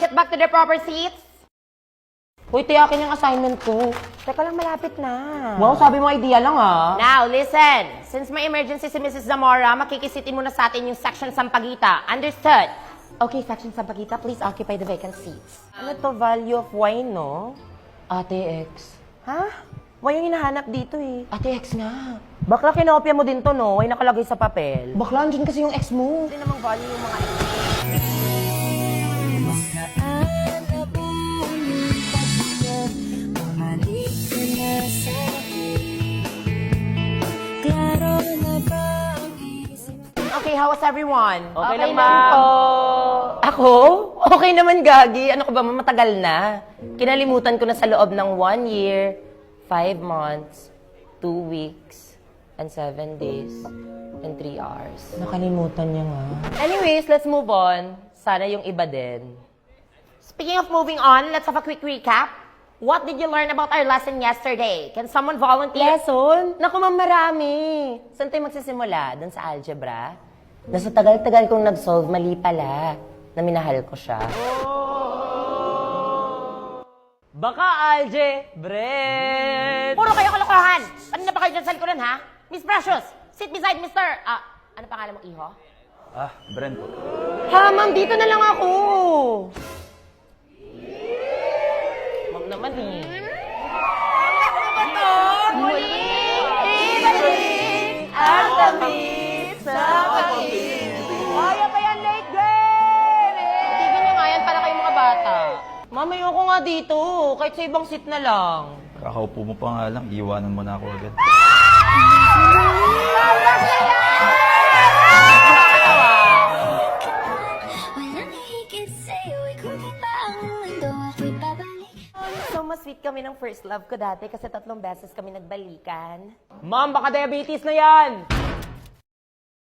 get back to their proper seats? Uy, tiyakin yung assignment ko. Teka lang, malapit na. Wow, sabi mo idea lang ah. Now, listen. Since may emergency si Mrs. Zamora, makikisitin muna sa atin yung section Sampaguita. Understood? Okay, section Sampaguita, please occupy the vacant seats. Ano to, value of wine, no? Ate X. Ha? Why yung hinahanap dito eh? Ate X nga. Bakla, kinopya mo din to, no? Ay nakalagay sa papel. Bakla, andyan kasi yung ex mo. Hindi namang value yung mga Okay, how was everyone? Okay lang, ma'am. Ako? Okay naman, Gagi. Ano ko ba, matagal na. Kinalimutan ko na sa loob ng 1 year, 5 months, 2 weeks, and 7 days, and 3 hours. Nakalimutan niya nga. Anyways, let's move on. Sana yung iba din. Speaking of moving on, let's have a quick recap. What did you learn about our lesson yesterday? Can someone volunteer? Lesson? Naku, ma'am, marami. Saan tayo magsisimula? Doon sa algebra? Nasa tagal-tagal kong nag-solve, mali pala. Na minahal ko siya. Baka algebra. Puro kayo kalokohan! Ano na ba kayo dyan sa likuran, ha? Miss Precious, sit beside Mr. Ano pangalan mo, Iho? Brent po. Ha, ma'am, dito na lang ako. Ma'am naman, eh. Ang tamis sa pag-ibig. Kaya pa yan, late game! Tignan niyo nga yan para kayong mga bata. Ma'am, ayoko nga dito. Kahit sa ibang seat na lang. Kakaupo mo pa nga lang, iiwanan mo na ako agad. So, mas sweet kami ng first love ko dati kasi 3 beses kami nagbalikan. Ma'am, baka diabetes na yan.